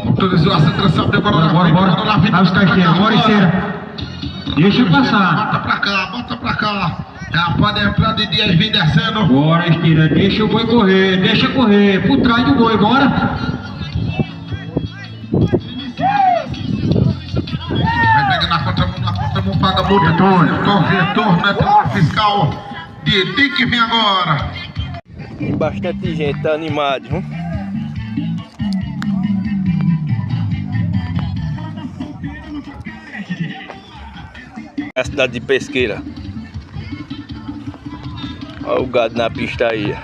Autorizou a centração, demorou na vida. Bora esteira. Deixa passar. Bota pra cá. Já pode entrar de dias vindo descendo. Bora esteira, deixa o boi correr, deixa correr. Por trás do boi, bora. Vai pegar na contramão, paga multa. Retorno, fiscal de que vem agora. Tem bastante gente, tá animado, viu? É a cidade de Pesqueira. Olha o gado na pista aí.